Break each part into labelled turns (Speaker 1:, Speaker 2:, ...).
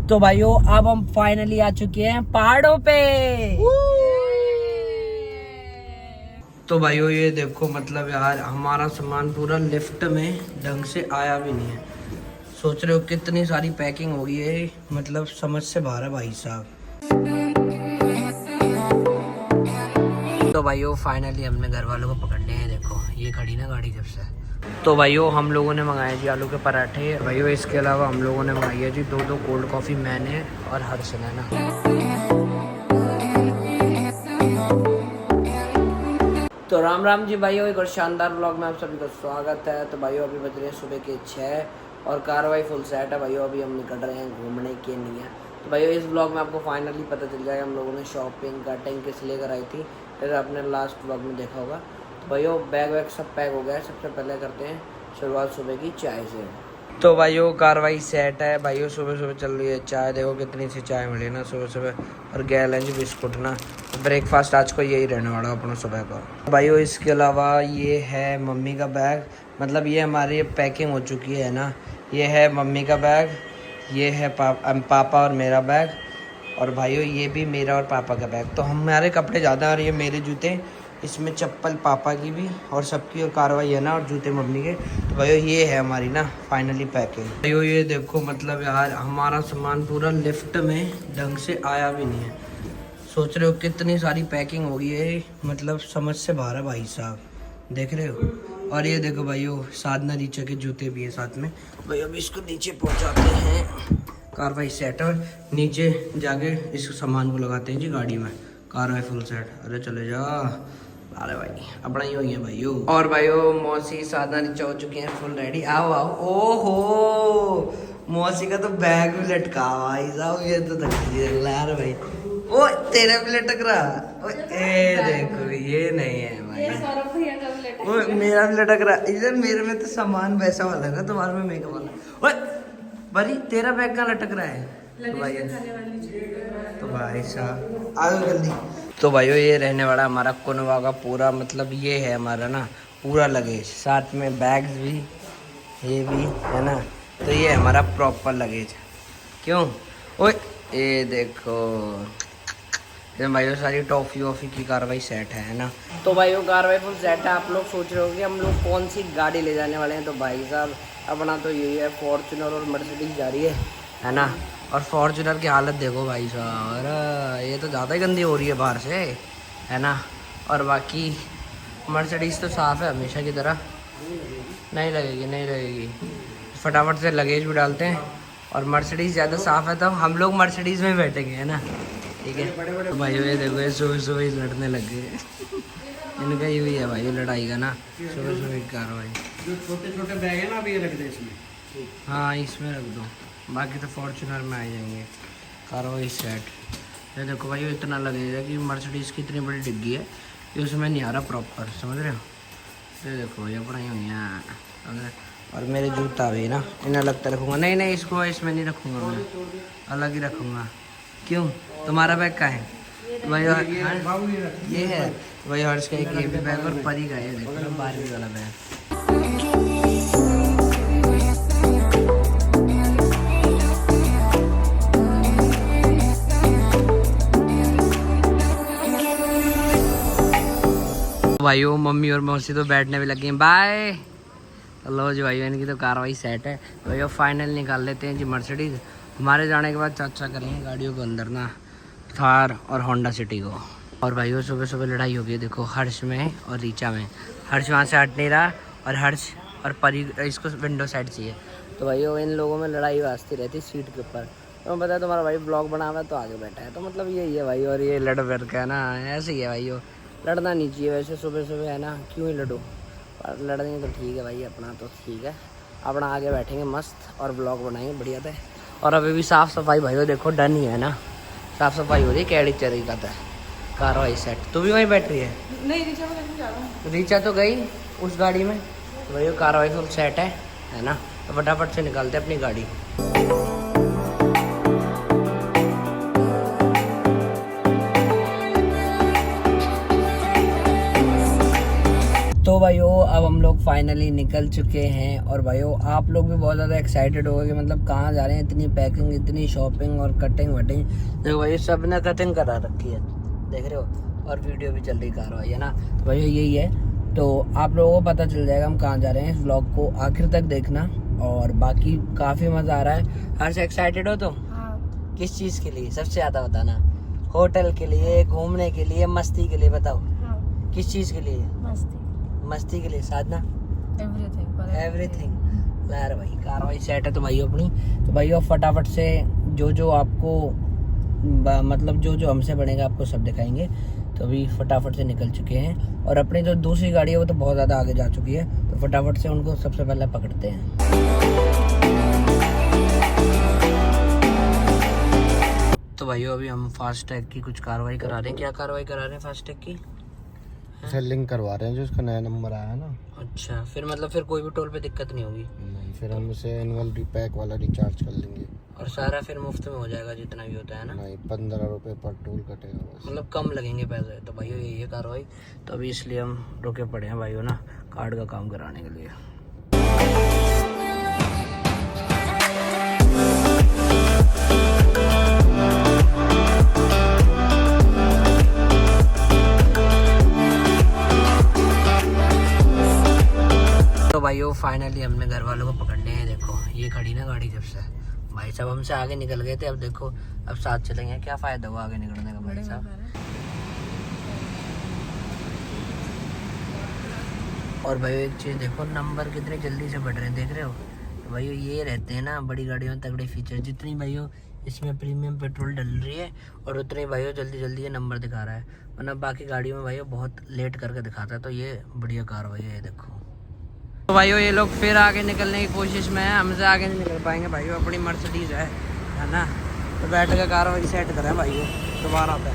Speaker 1: तो भाइयों अब हम फाइनली आ चुके हैं पहाड़ों पे। तो भाइयों ये देखो मतलब यार हमारा सामान पूरा लिफ्ट में ढंग से आया भी नहीं है। सोच रहे हो कितनी सारी पैकिंग हो गई है, मतलब समझ से बाहर है भाई साहब। तो भाइयों फाइनली हमने घर वालों को पकड़ने हैं। देखो ये खड़ी ना गाड़ी जब से। तो भाइयों हम लोगों ने मंगाए जी आलू के पराठे। भाइयों इसके अलावा हम लोगों ने मंगाई है जी दो कोल्ड कॉफ़ी मैंने और हर्ष ने ना। तो राम राम जी भाइयों, एक और शानदार व्लॉग में आप सभी का स्वागत है। तो भाइयों अभी बज रहे हैं सुबह के 6 और कार्रवाई फुल सेट है भाइयों। अभी हम निकल रहे हैं घूमने के लिए। तो भाइयों इस व्लॉग में आपको फाइनली पता चल जाएगा हम लोगों ने शॉपिंग कटिंग किस लिए कराई थी, फिर आपने लास्ट व्लॉग में देखा होगा। तो भाइयों बैग वैग सब पैक हो गया है। सबसे पहले करते हैं शुरुआत सुबह की चाय से। तो भाइयों कार्रवाई सेट है भाइयों। सुबह सुबह चल रही है चाय। देखो कितनी सी चाय मिली ना सुबह सुबह, और गैलेंज बिस्कुट ना। ब्रेकफास्ट आज को यही रहने वाला अपना सुबह का भाइयों। इसके अलावा ये है मम्मी का बैग, मतलब ये हमारी पैकिंग हो चुकी है ना। ये है मम्मी का बैग, ये है पापा और मेरा बैग, और भाइयों ये भी मेरा और पापा का बैग। तो हमारे कपड़े ज़्यादा और ये मेरे जूते, इसमें चप्पल पापा की भी और सबकी, और कार्रवाई है ना, और जूते मम्मी के। तो भाइयों ये है हमारी ना फाइनली पैकिंग। भाइयों ये देखो मतलब यार हमारा सामान पूरा लिफ्ट में ढंग से आया भी नहीं है। सोच रहे हो कितनी सारी पैकिंग हो गई है, मतलब समझ से बाहर है भाई साहब। देख रहे हो। और ये देखो भाइयों साधना रीचा के जूते भी है साथ में। भाइयों अभी इसको नीचे पहुंचाते हैं। कार्रवाई सेट है, नीचे जाके इस सामान को लगाते हैं जी गाड़ी में। कार्रवाई फुल सेट। अरे चले जा। अरे भाई अपना ही है भाइयों। और भाइयों मौसी साधना रीचा हो चुकी हैं फुल रेडी। आओ आओ। ओहो मौसी का तो बैग भी लटका भाई साहब। ये तो यार भाई। ओ तेरे भी लटक रहा। ए देखो ये नहीं है भाई। ओ मेरा भी लटक रहा। इधर मेरे में तो सामान वैसा वाला है ना, तुम्हारे में मेकअप वाला। ओए बड़ी तेरा बैग कहाँ लटक रहा है? तो भाई साहब आओ जल्दी। तो भाइयों ये रहने वाला हमारा कुनवा का पूरा, मतलब ये है हमारा ना पूरा लगेज, साथ में बैग्स भी, ये भी है ना। तो ये है हमारा प्रॉपर लगेज। क्यों ओए ये देखो ये भाइयों सारी टॉफ़ी वॉफ़ी की कार्रवाई सेट है ना। तो भाइयों कार्रवाई फुल सेट है। आप लोग सोच रहे हो कि हम लोग कौन सी गाड़ी ले जाने वाले हैं। तो भाई साहब अपना तो यही है, फॉर्च्यूनर और मर्सिडीज जा रही है ना। और फॉर्च्यूनर की हालत देखो भाई साहब, अरे ये तो ज़्यादा ही गंदी हो रही है बाहर से, है ना। और बाकी मर्सिडीज़ तो साफ़ है हमेशा की तरह। नहीं लगेगी। फटाफट से लगेज भी डालते हैं। और मर्सिडीज़ ज़्यादा साफ़ है तो हम लोग मर्सिडीज़ में बैठेंगे, है ना। ठीक है। तो भाई ये देखो ये सुबह लड़ने लग गए। इनका ही हुई है भाई लड़ाई का ना, सुबह कार्रवाई। जो छोटे छोटे बैग है ना अभी रख दे इसमें। हाँ इसमें रख दो, बाकी तो फॉर्च्यूनर में आ जाएंगे। कार्रवाई सेट। ये देखो भाई इतना लगेगा कि मर्सिडीज़ की इतनी बड़ी डिग्गी है कि उसमें नहीं आ रहा प्रॉपर, समझ रहे हो। ये देखो ये अपना ही हो गया। और मेरे जूता भी ना इन्हें अलग तरह रखूँगा। नहीं इसको इसमें नहीं रखूँगा, मैं अलग ही रखूँगा। क्यों तुम्हारा बैग का है भाई? ये है भाई हर्ष का एक ये भी बैग, और परी का है देखो 12वीं वाला बैग। भाइयों मम्मी और मौसी तो बैठने भी लगी हैं। बाय। लो जी भाइयों इनकी तो कार्रवाई सेट है। भाइयों फाइनल निकाल लेते हैं जी मर्सिडीज़। हमारे जाने के बाद चाचा करेंगे गाड़ियों को अंदर ना, थार और होंडा सिटी को। और भाइयों सुबह लड़ाई हो गई देखो हर्ष में और रीचा में। हर्ष वहाँ से हट नहीं रहा, और हर्ष और परी इसको विंडो साइड चाहिए। तो भाइयों इन लोगों में लड़ाई वास्ती रहती सीट के ऊपर। तो पता है तुम्हारा भाई ब्लॉग बना हुआ है तो आगे बैठा है, तो मतलब यही है भाई। और ये लड़ बैठ का है ना, ऐसे ही है भाइयों। लड़ना नहीं चाहिए वैसे सुबह है ना, क्यों ही लड़ो। पर लड़ने तो ठीक है भाई, अपना तो ठीक है। अपना आगे बैठेंगे मस्त और ब्लॉग बनाएंगे बढ़िया थे। और अभी भी साफ़ सफाई भाइयों देखो डन ही है ना, साफ़ सफाई हो रही है। कैडी चरी का था कार्रवाई सेट। तू भी वहीं बैठ रही है? नहीं रीचा को लेकर जा रहा हूँ। रीचा तो गई उस गाड़ी में। तो भाई कार्रवाई फुल सेट है ना। तो फटाफट से निकालते अपनी गाड़ी। तो भाइयों अब हम लोग फाइनली निकल चुके हैं। और भाइयों आप लोग भी बहुत ज़्यादा एक्साइटेड हो गए कि मतलब कहाँ जा रहे हैं, इतनी पैकिंग, इतनी शॉपिंग और कटिंग वटिंग। देखो भाई सब ने कटिंग करा रखी है, देख रहे हो, और वीडियो भी चल रही कार्रवाई है ना। तो भाई यही है, तो आप लोगों को पता चल जाएगा हम कहाँ जा रहे हैं। इस व्लॉग को आखिर तक देखना और बाकी काफ़ी मज़ा आ रहा है। हर से एक्साइटेड हो तो? हाँ। किस चीज़ के लिए सबसे ज़्यादा बताना? होटल के लिए, घूमने के लिए, मस्ती के लिए? बताओ। हाँ। किस चीज़ के लिए? मस्ती के लिए। साधना? एवरीथिंग। यार भाई कार्रवाई सेट है तो भाई अपनी। तो भाई फटाफट से जो आपको मतलब जो हमसे बनेगा आपको सब दिखाएंगे। तो अभी फटाफट से निकल चुके हैं और अपनी जो दूसरी गाड़ी है वो तो बहुत ज़्यादा आगे जा चुकी है, तो फटाफट से उनको सबसे पहले पकड़ते हैं। तो भाइयों अभी हम फास्ट टैग की कुछ कार्रवाई करा रहे हैं। क्या कार्रवाई करा रहे हैं फास्ट टैग की?
Speaker 2: लिंक करवा रहे हैं जो उसका नया नंबर आया है ना।
Speaker 1: अच्छा, फिर मतलब फिर कोई भी टोल पे दिक्कत नहीं होगी?
Speaker 2: नहीं, फिर हम उसे एनुअल पैक वाला रिचार्ज कर लेंगे
Speaker 1: और सारा फिर मुफ्त में हो जाएगा जितना भी होता है ना?
Speaker 2: नहीं, 15 रुपए पर टोल कटेगा बस।
Speaker 1: मतलब कम लगेंगे पैसे। तो भाइयों यही है कार्रवाई। तो अभी इसलिए हम रुके पड़े हैं भाइयों ना, कार्ड का काम कराने के लिए। तो भाइयों फाइनली हमने घर वालों को पकड़ लिया है। देखो ये खड़ी ना गाड़ी, जब से भाई साहब हमसे आगे निकल गए थे, अब देखो अब साथ चलेंगे। क्या फायदा हुआ आगे निकलने का भाई साहब? और भाई एक चीज़ देखो, नंबर कितने जल्दी से बढ़ रहे हैं, देख रहे हो? तो भाई ये रहते हैं ना बड़ी गाड़ियों में तगड़े फीचर। जितनी भाइयों इसमें प्रीमियम पेट्रोल डल रही है और उतनी भाइयों जल्दी जल्दी ये नंबर दिखा रहा है, वरना बाकी गाड़ियों में भाइयों बहुत लेट करके दिखाता है। तो ये बढ़िया कार्रवाई है, देखो। तो भाइयों ये लोग फिर आगे निकलने की कोशिश में है, हमसे आगे नहीं निकल पाएंगे भाइयों। अपनी मर्सिडीज है ना, तो बैठ के कार्रवाई सेट करें भाइयों दोबारा पे।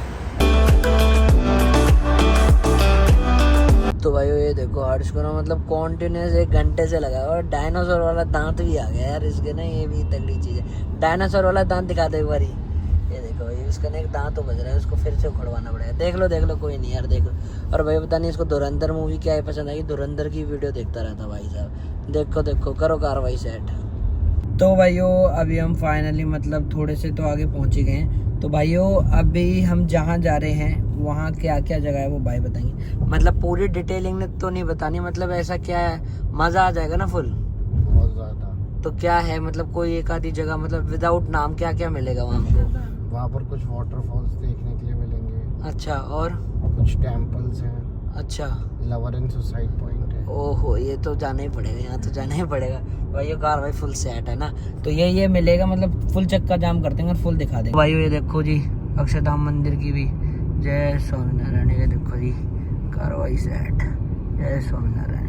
Speaker 1: तो भाइयों ये देखो हर्ष को ना मतलब कॉन्टिन्यूस 1 घंटे से लगा और डायनासोर वाला दांत भी आ गया यार इसके ना, ये भी तगड़ी चीज़ है। डायनासोर वाला दांत दिखा दो एक बारी। ये देखो भाई उसका ना एक दांत तो बज रहा है, उसको फिर से उखड़वाना पड़ेगा। देख लो कोई नहीं यार, देखो। और भाई पता नहीं इसको धुरंधर मूवी क्या है पसंद आई, धुरंधर की वीडियो देखता रहता भाई साहब। देखो करो कार्रवाई सेट। तो भाइयों अभी हम फाइनली मतलब थोड़े से तो आगे पहुँच ही गए हैं। तो भाइयों अभी हम जहाँ जा रहे हैं वहाँ क्या क्या जगह है वो भाई बताएंगे। मतलब पूरी डिटेलिंग ने तो नहीं बतानी, मतलब ऐसा क्या है, मज़ा आ जाएगा ना फुल?
Speaker 2: बहुत ज़्यादा।
Speaker 1: तो क्या है मतलब कोई एक आधी जगह मतलब विदाउट नाम क्या क्या मिलेगा वहाँ पे?
Speaker 2: वहाँ पर कुछ वाटरफॉल्स देखने के लिए मिलेंगे।
Speaker 1: अच्छा, और
Speaker 2: कुछ टेम्पल्स हैं।
Speaker 1: अच्छा,
Speaker 2: लवर एंड सुसाइड पॉइंट है।
Speaker 1: ओहो ये तो जाना ही पड़ेगा, यहाँ तो जाना ही पड़ेगा भाई। ये कार भाई फुल सेट है ना, तो ये मिलेगा मतलब फुल चक्का जाम कर देंगे और फुल दिखा देंगे भाई। ये देखो जी अक्षरधाम मंदिर की भी जय स्वामीनारायण। ये देखो जी कार्रवाई सेट, जय स्वामीनारायण।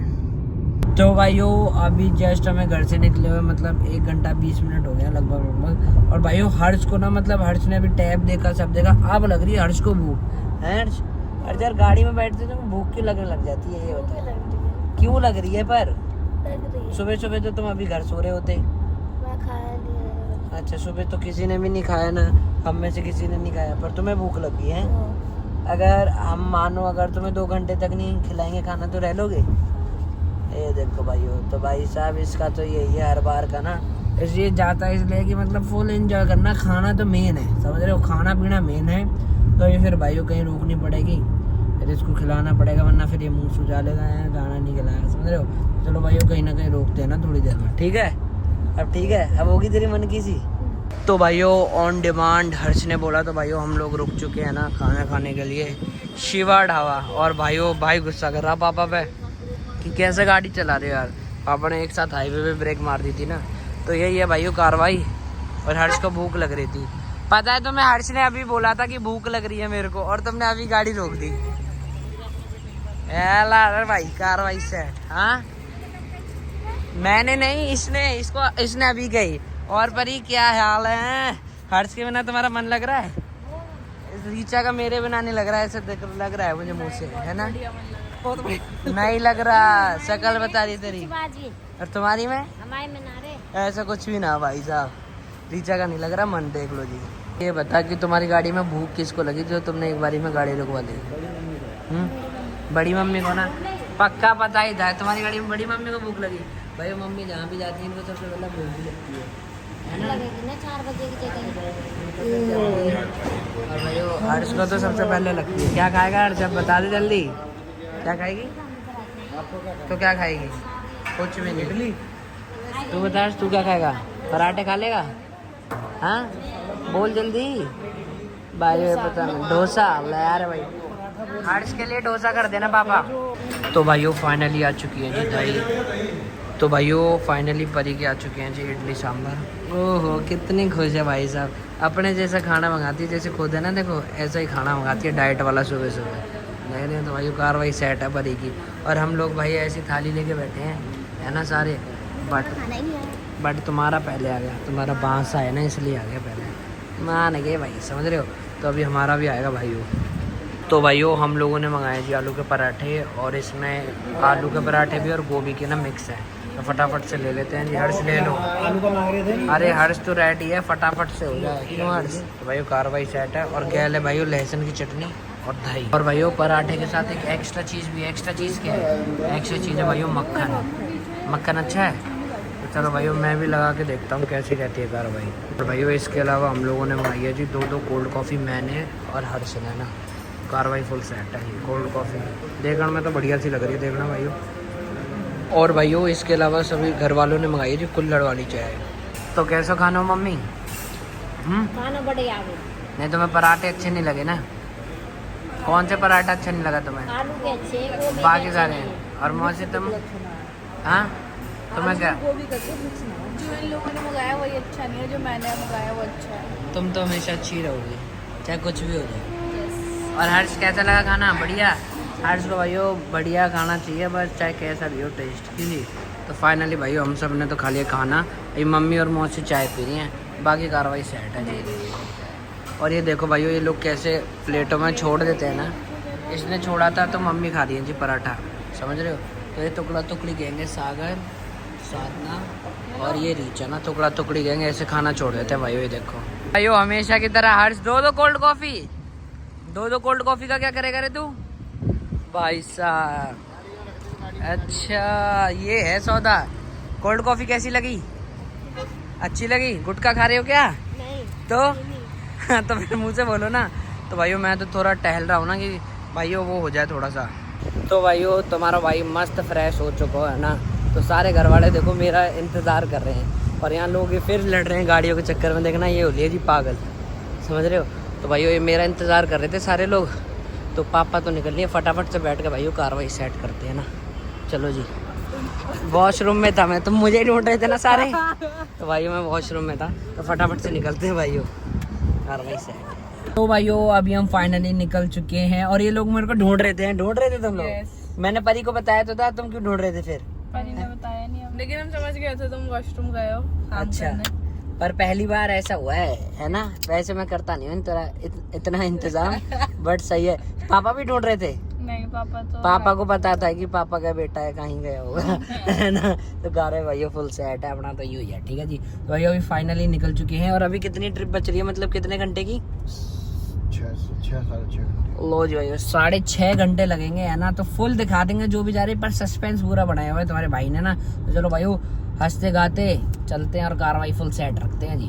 Speaker 1: तो भाइयों अभी जस्ट हमें घर से निकले हुए मतलब 1 घंटा 20 मिनट हो गया लगभग। और भाइयों हर्ष को ना मतलब हर्ष ने अभी टैब देखा, सब देखा, अब लग रही है हर्ष को भूख। हर्ष यार गाड़ी में बैठते तो भूख क्यों लगने लग जाती है, ये बताओ क्यों लग रही है? पर सुबह सुबह तो तुम अभी घर सो रहे होते। अच्छा सुबह तो किसी ने भी नहीं खाया ना, हम में से किसी ने नहीं खाया, पर तुम्हें भूख लगी है। अगर हम मानो अगर तुम्हें 2 घंटे तक नहीं खिलाएंगे खाना तो रह लोगे? ये देखो भाइयों, तो भाई साहब इसका तो यही है हर बार का ना, इसलिए जाता है इसलिए कि मतलब फुल एंजॉय करना। खाना तो मेन है, समझ रहे हो, खाना पीना मेन है। तो ये फिर भाइयों कहीं रोकनी पड़ेगी, फिर इसको खिलाना पड़ेगा, वरना फिर ये मुँह सुझा लेगा, गाना नहीं खिलाएगा, समझ रहे हो। चलो भाइयों कहीं ना कहीं रोकते हैं ना थोड़ी देर में, ठीक है? अब ठीक है, अब होगी तेरी मन की सी। तो भाइयों ऑन डिमांड हर्ष ने बोला तो भाइयों हम लोग रुक चुके हैं ना खाना खाने के लिए, शिवा ढाबा। और भाइयों भाई गुस्सा कर रहा पापा पे कि कैसे गाड़ी चला रहे हो यार। पापा ने एक साथ हाईवे पे ब्रेक मार दी थी ना, तो यही है भाइयों कार्रवाई। और हर्ष को भूख लग रही थी, पता है तुम्हें, हर्ष ने अभी बोला था कि भूख लग रही है मेरे को, और तुमने अभी गाड़ी रोक दी। अरे भाई कार्रवाई सेट। हाँ मैंने नहीं, इसने अभी गई। और परी क्या हाल है? हर्ष के बिना तुम्हारा मन लग रहा है? रीचा का मेरे बिना नहीं लग रहा है, ऐसे लग रहा है मुझे मुंह से, है ना? नहीं लग रहा, शक्ल बता रही तेरी। और तुम्हारी में? ऐसा कुछ भी ना भाई साहब, रीचा का नहीं लग रहा मन, देख लो जी। ये बता कि तुम्हारी गाड़ी में भूख किसको लगी जो तुमने एक बारी में गाड़ी रुकवा दी? बड़ी मम्मी को ना। पक्का पता ही था तुम्हारी गाड़ी में बड़ी मम्मी को भूख लगी। भाई मम्मी जहाँ भी जाती है इनको सबसे पहले भूख भी लगती है ना।
Speaker 3: लगेगी ना 4 बजे की जगह।
Speaker 1: और भाई हर्ष को तो सबसे पहले लगती है। क्या खाएगा हर्ष, अब बता दे जल्दी। क्या खाएगी? तो क्या खाएगी? कुछ भी नहीं। तू बता हर्ष, तू क्या खाएगा? पराठे खा लेगा? हाँ बोल जल्दी। भाई पता नहीं। डोसा ला यार भाई, हर्ष के लिए डोसा कर देना पापा। तो भाइयों फाइनली आ चुकी है जी दही। तो भाइयों फाइनली परी के आ चुके हैं जी इडली सांभर। ओहो कितनी खुश है भाई साहब, अपने जैसा खाना मंगाती है जैसे खुद है ना, देखो ऐसा ही खाना मंगाती है डाइट वाला सुबह सुबह। नहीं नहीं तो भाई कार्रवाई सेट है परी की। और हम लोग भाई ऐसी थाली लेके बैठे हैं है ना सारे, बट तुम्हारा पहले आ गया, तुम्हारा बांसा है ना इसलिए आ गया पहले। मान गए भाई, समझ रहे हो। तो अभी हमारा भी आएगा भाइयों। तो भाइयों हम लोगों ने मंगाए जी आलू के पराठे, और इसमें आलू के पराठे भी और गोभी के ना मिक्स है। तो फटाफट से ले लेते हैं जी। हर्ष ले लो।
Speaker 2: आलू का मांग रहे थे।
Speaker 1: अरे हर्ष तो रेडी है, फटाफट से हो जाए। क्यों हर्ष? तो भाइयों कार्रवाई सेट है। और गैल है भाइयों लहसुन की चटनी और दही। और भाइयों पराठे के साथ एक एक्स्ट्रा चीज़ भी। एक्स्ट्रा चीज़ क्या है? एक्स्ट्रा चीज़ है भाइयों मक्खन। मक्खन अच्छा है। तो चलो भाइयों मैं भी लगा के देखता हूँ कैसी रहती है कार्रवाई। और भाइयों इसके अलावा हम लोगों ने मंगाई है जी 2 कोल्ड कॉफ़ी, मैंने और हर्ष ने ना। कार्रवाई फुल सेट है कोल्ड कॉफ़ी। देखने में तो बढ़िया सी लग रही है, देखना भाइयों। और भाइयों इसके अलावा सभी घर वालों ने मंगाई है जी कुल्हड़ वाली चाय। तो कैसा खाना हो मम्मी?
Speaker 3: खाना बढ़िया है।
Speaker 1: नहीं तुम्हें पराठे अच्छे नहीं लगे ना? कौन से पराठा अच्छा नहीं लगा तुम्हें?
Speaker 3: आलू के अच्छे, गोभी
Speaker 1: बाकी
Speaker 3: के
Speaker 1: सारे
Speaker 3: अच्छे नहीं
Speaker 1: हैं। और मौसी तुम? हाँ तुम्हें क्या?
Speaker 4: जो इन लोगों ने मंगाया वही अच्छा नहीं है, जो मैंने मंगाया वो अच्छा है।
Speaker 1: तुम तो हमेशा अच्छी रहोगी चाहे कुछ भी हो जाए। और हर्ष कैसा लगा खाना? बढ़िया। हर्ष को भाइयों बढ़िया खाना चाहिए बस, चाहे कैसा भी हो टेस्ट की। तो फाइनली भाइयों हम सब ने तो खा लिया खाना। ये मम्मी और मौसी चाय पी रही हैं, बाकी कार्रवाई सेट है जी। और ये देखो भाइयों ये लोग कैसे प्लेटों में छोड़ देते हैं ना। इसने छोड़ा था तो मम्मी खा रही है जी पराठा, समझ रहे हो। तो ये टुकड़ा टुकड़ी कहेंगे सागर, साधना और ये रीचा ना टुकड़ा टुकड़ी कहेंगे, ऐसे खाना छोड़ देते हैं भाइयों। ये देखो भाइयों हमेशा की तरह हर्ष 2 कोल्ड कॉफ़ी। 2 कोल्ड कॉफ़ी का क्या करेगा रे तू भाई साहब? अच्छा ये है सौदा। कोल्ड कॉफ़ी कैसी लगी? अच्छी लगी? गुटखा खा रहे हो क्या?
Speaker 3: नहीं
Speaker 1: तो तो फिर मुँह से बोलो ना। तो भाइयों मैं तो थोड़ा टहल रहा हूँ ना कि भाइयों वो हो जाए थोड़ा सा। तो भाइयों तुम्हारा भाई मस्त फ्रेश हो चुका है ना। तो सारे घर वाले देखो मेरा इंतज़ार कर रहे हैं, और यहाँ लोग फिर लड़ रहे हैं गाड़ियों के चक्कर में। देखना ये हो लिया जी पागल, समझ रहे हो। तो भाइयों ये मेरा इंतज़ार कर रहे थे सारे लोग। तो पापा तो निकल लिए, फटाफट से बैठ के भाइयों कार्रवाई सेट करते हैं ना। चलो जी। वॉशरूम में था मैं, तुम मुझे ही ढूंढ रहे थे ना सारे। तो भाइयों मैं वॉशरूम में था, तो फटाफट से निकलते हैं भाइयों, कार्रवाई सेट। तो भाइयों अभी हम फाइनली निकल चुके हैं, और ये लोग मेरे को ढूंढ रहे थे तुम लोग।
Speaker 4: Yes.
Speaker 1: मैंने परी को बताया तो था, तुम क्यों ढूंढ रहे थे फिर?
Speaker 4: परी ने बताया नहीं हमें, लेकिन हम समझ गए थे तुम वॉशरूम गए हो काम
Speaker 1: अच्छा
Speaker 4: करने।
Speaker 1: पर पहली बार ऐसा हुआ है ना। वैसे मैं करता नहीं हूँ इतना इंतजाम, बट सही है। पापा भी ढूंढ रहे थे।
Speaker 4: नहीं
Speaker 1: पापा को पता था कि पापा का बेटा है कहीं गया होगा है ना। तो गा रहे भाइयों फुल सेट है अपना, तो यूँ ही है ठीक है जी। तो भाई अभी फाइनली निकल चुके हैं, और अभी कितनी ट्रिप बच रही है, मतलब कितने घंटे की?
Speaker 2: 6 साढ़े 6 घंटे।
Speaker 1: लो जी भाई 6.5 घंटे लगेंगे है ना। तो फुल दिखा देंगे जो भी जा रहे, पर सस्पेंस पूरा बनाया हुआ है तुम्हारे भाई ने ना। तो चलो भाई हंसते गाते चलते हैं और कार्रवाई फुल सेट रखते हैं जी।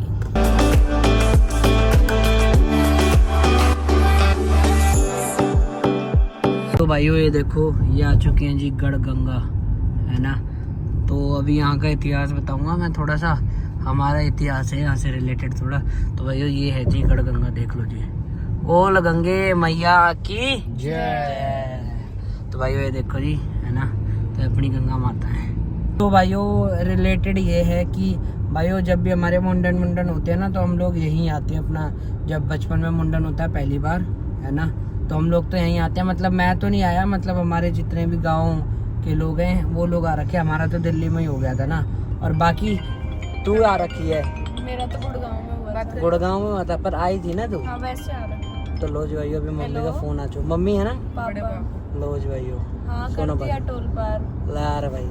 Speaker 1: तो भाइयों ये देखो ये आ चुके हैं जी गढ़गंगा है ना। तो अभी यहाँ का इतिहास बताऊंगा मैं थोड़ा सा, हमारा इतिहास है यहाँ से रिलेटेड थोड़ा। तो भाइयों ये है जी गढ़गंगा, देख लो जी। ओल गंगे मैया की जय। तो भाइयों ये देखो जी है ना, तो अपनी गंगा माता है। तो भाइयों रिलेटेड ये है कि भाइयों जब भी हमारे मुंडन होते हैं ना, तो हम लोग यहीं आते हैं अपना। जब बचपन में मुंडन होता है पहली बार है ना, तो हम लोग तो यहीं आते हैं। मतलब मैं तो नहीं आया, मतलब हमारे जितने भी गाँव के लोग हैं वो लोग आ रखे। हमारा तो दिल्ली में ही हो गया था ना। और बाकी तू आ रखी है?
Speaker 4: मेरा तो गुड़गांव में हुआ था।
Speaker 1: गुड़गांव में हुआ था, पर आई थी ना तू।
Speaker 4: हाँ वैसे आ रहा।
Speaker 1: तो लो जी भाइयों अभी मम्मी का फोन आ चुका। मम्मी है ना?
Speaker 4: पापा
Speaker 1: लो जी भाइयों
Speaker 4: हाँ
Speaker 1: सुनो
Speaker 4: कर दिया टोल पार।
Speaker 1: यार भाई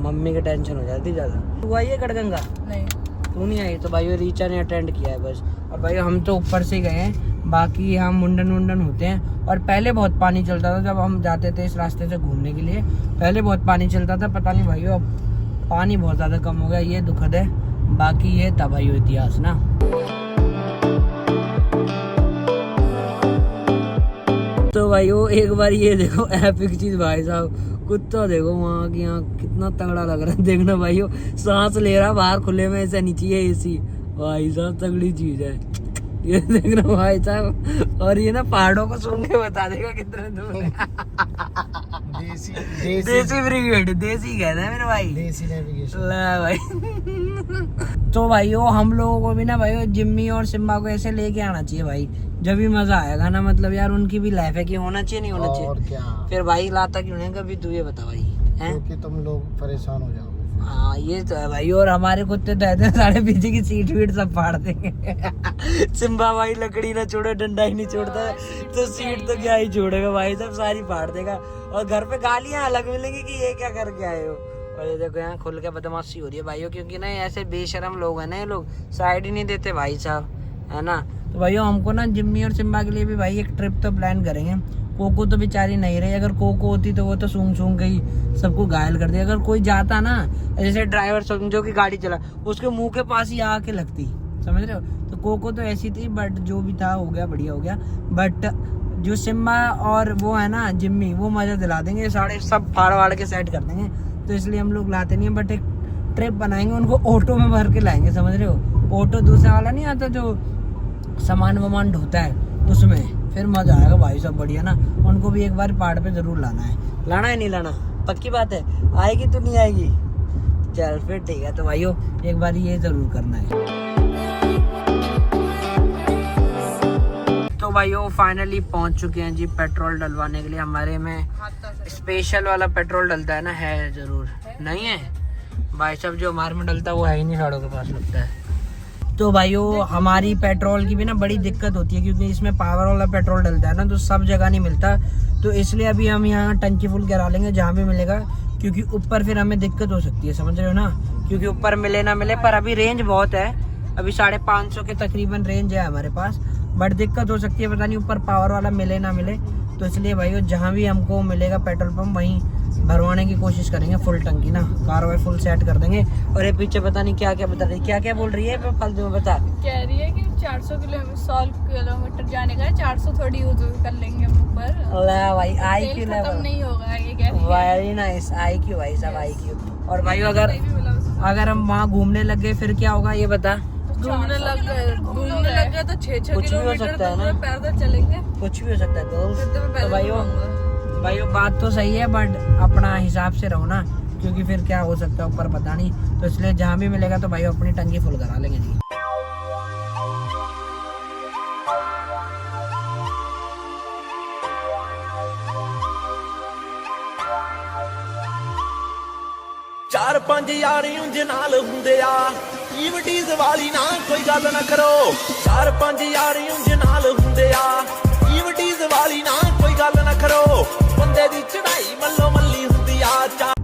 Speaker 1: मम्मी की टेंशन हो जाती ज्यादा। तू आई है गढ़गंगा?
Speaker 4: नहीं
Speaker 1: तू नहीं आई? तो भाइयों रीचा ने अटेंड किया है बस। और भाई हम तो ऊपर से गए हैं, बाकी यहाँ मुंडन वुंडन होते हैं। और पहले बहुत पानी चलता था जब हम जाते थे इस रास्ते से घूमने के लिए, पहले बहुत पानी चलता था। पता नहीं भाइयों अब पानी बहुत ज़्यादा कम हो गया, ये दुखद है। बाकी ये था भाइयों इतिहास ना। तो भाइयों एक बार ये देखो एपिक चीज भाई साहब, कुत्ता देखो वहाँ की, यहाँ कितना तगड़ा लग रहा है। देखना भाइयों सांस ले रहा बाहर खुले में, ऐसा नीचे है एसी, भाई साहब तगड़ी चीज है ये। देखना भाई साहब, और ये ना पहाड़ों को सुन के बता देगा कितने दूर है। देसी ब्रिगेड, देसी कहते हैं मेरे भाई,
Speaker 2: देसी नेविगेशन।
Speaker 1: ला भाई। तो भाइयों हम लोगों को भी ना भाइयों जिम्मी और सिम्बा को ऐसे लेके आना चाहिए भाई, जब भी मजा आएगा ना। मतलब यार उनकी भी लाइफ है कि होना चाहिए नहीं होना चाहिए।
Speaker 2: और क्या
Speaker 1: फिर भाई लाता क्यों नहीं कभी, तू ये बता भाई हैं?
Speaker 2: क्योंकि तुम लोग परेशान हो जाओगे।
Speaker 1: हाँ ये तो है भाई। और हमारे कुत्ते तो ऐसे साढ़े पीछे की सीट वीट सब फाड़ देंगे। सिम्बा भाई लकड़ी ना छोड़े, डंडा ही नहीं छोड़ता है, तो सीट तो क्या ही छोड़ेगा भाई, सब सारी फाड़ देगा। और घर पे गालियां अलग मिलेंगी कि ये क्या करके आए हो। और ये देखो यहाँ खुल के बदमाशी हो रही है भाइयों, क्योंकि ना ऐसे बेशरम लोग हैं ना, ये लोग साइड ही नहीं देते भाई साहब, है ना। तो भाइयों हमको ना जिम्मी और सिम्बा के लिए भी भाई एक ट्रिप तो प्लान करेंगे। कोको तो बेचारी नहीं रही, अगर कोको होती तो वो तो सूंघ सूंघ के ही सबको घायल कर दिया। अगर कोई जाता ना, जैसे ड्राइवर समझो कि गाड़ी चला, उसके मुंह के पास ही आके लगती, समझ रहे हो। तो कोको तो ऐसी थी, बट जो भी था हो गया, बढ़िया हो गया। बट जो सिम्बा और वो है ना जिम्मी, वो मजा दिला देंगे, सारे सब फाड़ वाड़ के सेट कर देंगे। तो इसलिए हम लोग लाते नहीं है, बट एक ट्रिप बनाएंगे, उनको ऑटो में भर के लाएंगे, समझ रहे हो। ऑटो दूसरा वाला नहीं आता जो सामान वामान ढोता है, उसमें फिर मजा आएगा भाई सब, बढ़िया ना। उनको भी एक बार पहाड़ पे जरूर लाना है नहीं लाना, पक्की बात है। आएगी तो नहीं आएगी, चल फिर ठीक है। तो भाइयों एक बार ये जरूर करना है। तो भाइयों फाइनली पहुंच चुके हैं जी पेट्रोल डलवाने के लिए। हमारे में स्पेशल वाला पेट्रोल डलता है ना, है जरूर नहीं है भाई साहब, जो हमारे में डलता है वो है ही नहीं, साड़ों के पास लगता है। तो भाइयों हमारी पेट्रोल की भी ना बड़ी दिक्कत होती है, क्योंकि इसमें पावर वाला पेट्रोल डलता है ना, तो सब जगह नहीं मिलता। तो इसलिए अभी हम यहाँ टंकी फुल करा लेंगे जहाँ भी मिलेगा, क्योंकि ऊपर फिर हमें दिक्कत हो सकती है, समझ रहे हो ना। क्योंकि ऊपर मिले ना मिले, पर अभी रेंज बहुत है, अभी 550 के तकरीबन रेंज है हमारे पास, बट दिक्कत हो सकती है, पता नहीं ऊपर पावर वाला मिले ना मिले। तो इसलिए भाइयों जहाँ भी हमको मिलेगा पेट्रोल पंप वहीं भरवाने की कोशिश करेंगे, फुल टंकी ना, कार वार फुल सेट कर देंगे। और ये पीछे पता नहीं क्या क्या बता रही, क्या क्या बोल रही है, फालतू में बता।
Speaker 4: कह रही है कि 400 किलोमीटर जाने का है, 400 थोड़ी यूज कर लेंगे हम ऊपर।
Speaker 1: ला भाई आई क्यू
Speaker 4: खत्म
Speaker 1: लेवल
Speaker 4: नहीं होगा, ये कह रही है।
Speaker 1: वेरी नाइस, आई क्यू भाई साहब, आई क्यू। और भाई अगर हम वहाँ घूमने लग गए फिर क्या होगा ये बता।
Speaker 4: घूमने लग गए तो 6-6
Speaker 1: कुछ भी हो
Speaker 4: किलोमीटर
Speaker 1: सकता है ना,
Speaker 4: पैदल चलेंगे,
Speaker 1: कुछ भी हो सकता है दोस्त।
Speaker 4: फिर तो मैं
Speaker 1: तो
Speaker 4: पैदल
Speaker 1: भाइयों बात तो सही है, बट अपना हिसाब से रहो ना, क्योंकि फिर क्या हो सकता है ऊपर पता नहीं। तो इसलिए जहाँ भी मिलेगा तो भाई अपनी टंकी फुल करा लेंगे जी।
Speaker 5: चार पंज यार ਉਂਝ ਨਾਲ ਹੁੰਦੇ ਆ ਈਵਟੀਜ਼ ਵਾਲੀ ਨਾ ਕੋਈ ਗੱਲ ਨਾ ਕਰੋ ਚਾਰ ਪੰਜ यार ਉਂਝ ਨਾਲ ਹੁੰਦੇ ਆ ਈਵਟੀਜ਼ ਵਾਲੀ ਨਾ ਕੋਈ ਗੱਲ ਨਾ ਕਰੋ ਬੰਦੇ ਦੀ ਚੜਾਈ ਮੱਲੋ ਮੱਲੀ ਹੁੰਦੀ ਆ।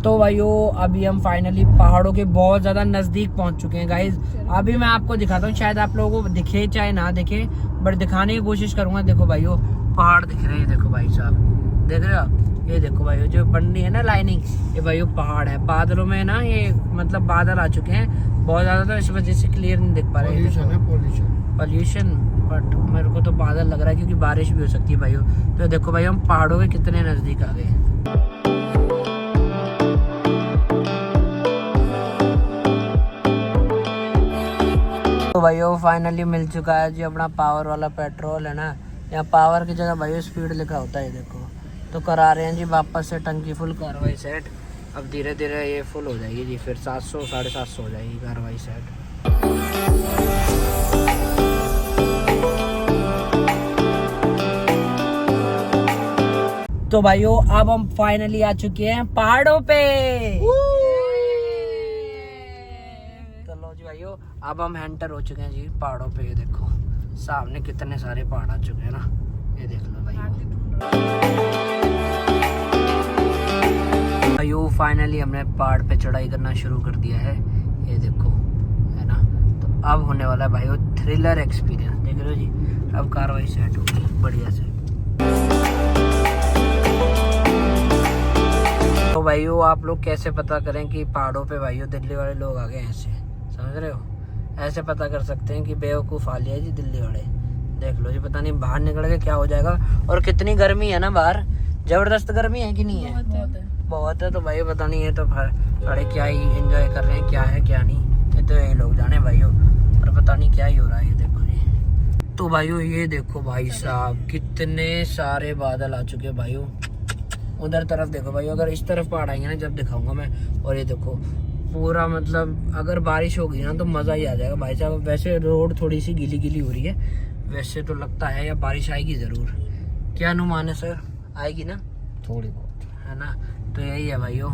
Speaker 1: तो भाइयों अभी हम फाइनली पहाड़ों के बहुत ज्यादा नजदीक पहुंच चुके हैं गाइज। अभी मैं आपको दिखाता हूँ, शायद आप लोगों को दिखे चाहे ना दिखे, बट दिखाने की कोशिश करूंगा। देखो भाइयों पहाड़ दिख रहे हैं, देखो भाई साहब देख रहे हो, ये देखो भाइयों जो बन रही है ना लाइनिंग, ये भाइयों पहाड़ है। बादलों में ना ये मतलब बादल आ चुके हैं बहुत ज्यादा, तो इस वजह से क्लियर नहीं दिख पा रहे हैं पॉल्यूशन, बट मेरे को तो बादल लग रहा है क्योंकि बारिश भी हो सकती है भाइयों। तो देखो भाई हम पहाड़ों के कितने नजदीक आ गए। तो भाइयों फाइनली मिल चुका है जी अपना पावर वाला पेट्रोल, है ना। यहाँ पावर की जगह भाइयों स्पीड लिखा होता है, देखो। तो करा रहे हैं जी वापस से टंकी फुल, कार्रवाई सेट। अब धीरे धीरे ये फुल हो जाएगी जी, फिर 700 750 हो जाएगी कार्रवाई सेट। तो भाइयों अब हम फाइनली आ चुके हैं पहाड़ों पे। चलो जी भाइयों अब हम एंटर हो चुके हैं जी पहाड़ों पे। ये देखो सामने कितने सारे पहाड़ आ चुके हैं ना, ये देख लो भाइयों फाइनली हमने पहाड़ पे चढ़ाई करना शुरू कर दिया है, ये देखो, है ना। तो अब होने वाला है भाइयों थ्रिलर एक्सपीरियंस, देख रहे रहे हो जी, अब कार्रवाई सेट होगी बढ़िया से। तो भाइयों आप लोग कैसे पता करें कि पहाड़ों पे भाइयों दिल्ली वाले लोग आ गए हैं, ऐसे समझ रहे हो, ऐसे पता कर सकते हैं कि बेवकूफ़ आ लिया जी दिल्ली वाले। देख लो जी, पता नहीं बाहर निकल के क्या हो जाएगा। और कितनी गर्मी है ना बाहर, जबरदस्त गर्मी है कि नहीं है? बहुत है। तो भाई पता नहीं है तो साढ़े क्या ही एंजॉय कर रहे हैं, क्या है क्या नहीं, ये तो ये लोग जाने भाइयों। और पता नहीं क्या ही हो रहा है, ये देखो जी। तो भाइयों ये देखो भाई साहब कितने सारे बादल आ चुके हैं भाइयों। उधर तरफ देखो भाई, अगर इस तरफ पहाड़ आएंगे ना जब दिखाऊंगा मैं। और ये देखो पूरा मतलब अगर बारिश होगी ना तो मज़ा ही आ जाएगा भाई साहब। वैसे रोड थोड़ी सी गीली गीली हो रही है, वैसे तो लगता है या बारिश आएगी ज़रूर। क्या अनुमान है सर, आएगी ना?
Speaker 2: थोड़ी बहुत
Speaker 1: है ना, तो यही है भाइयों।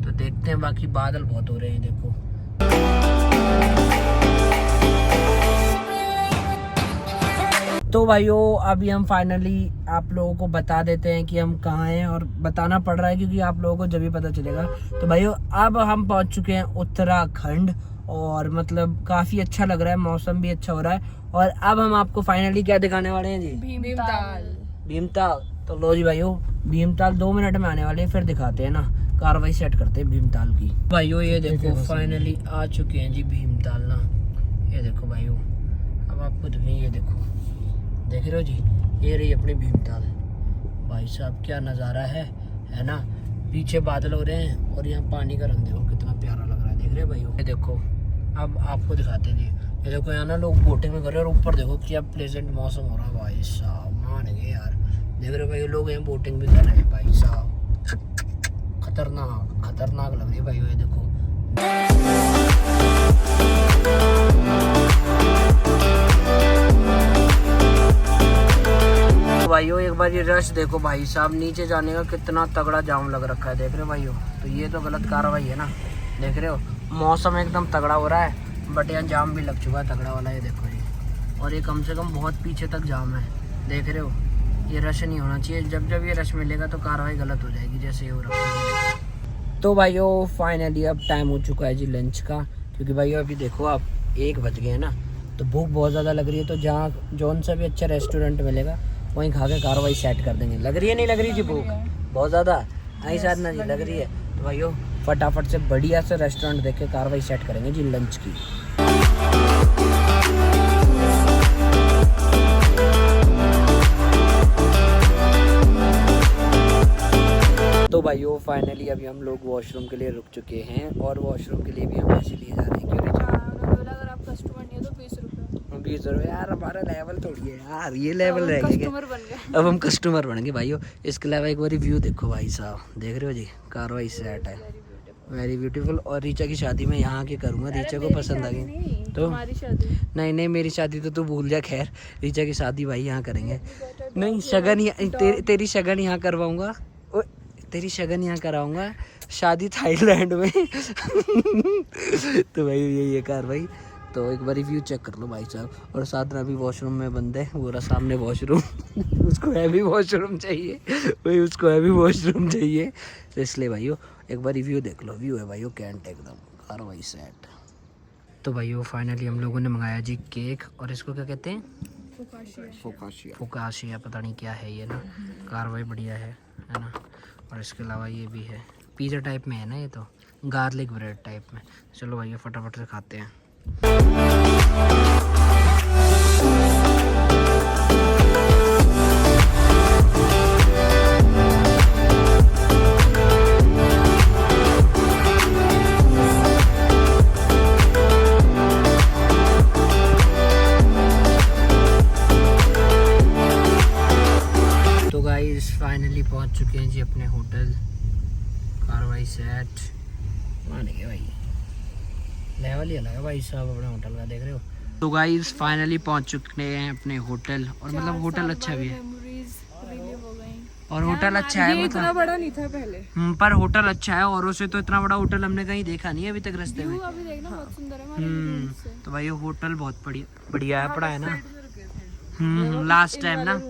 Speaker 1: तो देखते हैं, बाकी बादल बहुत हो रहे हैं देखो। तो भाइयों अभी हम फाइनली आप लोगों को बता देते हैं कि हम कहाँ हैं, और बताना पड़ रहा है क्योंकि आप लोगों को जब भी पता चलेगा। तो भाइयों अब हम पहुँच चुके हैं उत्तराखंड, और मतलब काफ़ी अच्छा लग रहा है, मौसम भी अच्छा हो रहा है। और अब हम आपको फाइनली क्या दिखाने वाले हैं जी? भीमताल। तो लो जी भाइयों, भीमताल 2 मिनट में आने वाले हैं, फिर दिखाते हैं ना, कार्रवाई सेट करते हैं भीमताल की। भाइयों ये देखो फाइनली आ चुके हैं जी भीमताल ना, ये देखो भाइयों। अब आपको दिखेंगे, ये देखो, देख रहे हो जी, ये रही अपनी भीमताल। भाई साहब क्या नज़ारा है ना। पीछे बादल हो रहे हैं और यहाँ पानी का रंग देखो कितना प्यारा लग रहा है, देख रहे हो भाइयों। ये देखो अब आपको दिखाते हैं जी, ये देखो यहाँ ना लोग बोटिंग में कर रहे हैं, और ऊपर देखो क्या प्लेजेंट मौसम हो रहा है भाई साहब, मान गए यार। देख रहे हो भाई लोग यहाँ बोटिंग भी कर रहे हैं भाई साहब, खतरनाक लग रही है भाई। ये देखो भाइयों एक बार ये रश देखो भाई साहब, नीचे जाने का कितना तगड़ा जाम लग रखा है, देख रहे हो भाइयों। तो ये तो गलत कार्रवाई है ना, देख रहे हो मौसम एकदम तगड़ा हो रहा है, बट यहाँ जाम भी लग चुका है तगड़ा वाला, ये देखो जी। और ये कम से कम बहुत पीछे तक जाम है, देख रहे हो। ये रश नहीं होना चाहिए, जब ये रश मिलेगा तो कार्रवाई गलत हो जाएगी, जैसे ये हो रहा है। तो भाइयों फाइनली अब टाइम हो चुका है जी लंच का, क्योंकि भाइयों अभी देखो आप 1 बज गए हैं ना, तो भूख बहुत ज़्यादा लग रही है। तो जहाँ जौन सा भी अच्छा रेस्टोरेंट मिलेगा वहीं खा के कार्रवाई सेट कर देंगे। लग रही है नहीं लग रही जी भूख बहुत ज़्यादा? आई साथ ना जी लग रही है। तो भाइयों फटाफट से बढ़िया से रेस्टोरेंट देख के कार्रवाई सेट करेंगे जी लंच की। तो भाइयों फाइनली अभी हम लोग वॉशरूम के लिए रुक चुके हैं, और वॉशरूम के लिए भी हम पैसे लिए जा रहे हैं। क्यों
Speaker 4: अगर आप कस्टमर नहीं हो तो 20 रुपये।
Speaker 1: 20 रुपये यार, हमारा लेवल थोड़ी है यार, ये लेवल रह गया।
Speaker 4: कस्टमर बन गए,
Speaker 1: अब हम कस्टमर बन गए भाइयों। इसके अलावा एक बार व्यू देखो भाई साहब, देख रहे हो जी, कार्रवाई सेट है, वेरी ब्यूटीफुल। और रीचा की शादी में यहाँ के करूँगा, रीचा को पसंद आ गई तो।
Speaker 4: हमारी शादी
Speaker 1: नहीं मेरी शादी तो तू भूल जा, खैर रीचा की शादी भाई यहाँ करेंगे। नहीं शगन तेरी शगन यहाँ करवाऊँगा, तेरी शगन यहाँ कराऊंगा, शादी थाईलैंड में। तो भाई यही है कार्रवाई। तो एक बार रिव्यू चेक कर लो भाई साहब। और साथ में अभी वॉशरूम में बंद है, वो रहा सामने वॉशरूम। उसको हैवी वॉशरूम चाहिए भाई, उसको हैवी वॉशरूम चाहिए, तो इसलिए भाइयों एक बार रिव्यू देख लो। व्यू है भाइयों कैंट एकदम, कार्रवाई सेट। तो भाइयों फाइनली हम लोगों ने मंगाया जी केक, और इसको क्या कहते हैं? फुकाशिया, पता नहीं क्या है ये ना। कार्रवाई बढ़िया है ना। और इसके अलावा ये भी है, पिज़्ज़ा टाइप में है ना, ये तो गार्लिक ब्रेड टाइप में। चलो भाई फटाफट से खाते हैं। तो गाइस फाइनली पहुंच चुके हैं जी अपने होटल, कार्रवाई सेट। मान गए भाई, लेवल ही अलग है भाई साहब अपने होटल का, देख रहे हो। तो गाइस फाइनली पहुंच चुके हैं अपने होटल, और मतलब होटल अच्छा भी है, और होटल अच्छा है, मतलब
Speaker 4: इतना बड़ा नहीं था पहले,
Speaker 1: पर होटल अच्छा है। और उसे तो इतना बड़ा होटल हमने कहीं देखा नहीं है अभी तक रास्ते में।
Speaker 4: अभी देखना बहुत सुंदर है।
Speaker 1: तो भाई होटल बहुत बढ़िया है, पड़ा है ना। लास्ट टाइम ना,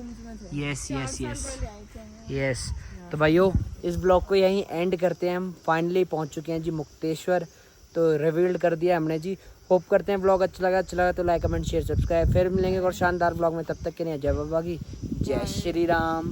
Speaker 1: यस। तो भाइयों इस ब्लॉग को यहीं एंड करते हैं हम। फाइनली पहुंच चुके हैं जी मुक्तेश्वर, तो रिवील्ड कर दिया हमने जी। होप करते हैं ब्लॉग अच्छा लगा तो लाइक कमेंट शेयर सब्सक्राइब। फिर मिलेंगे और शानदार ब्लॉग में, तब तक के लिए जय बाबा की, जय श्री राम।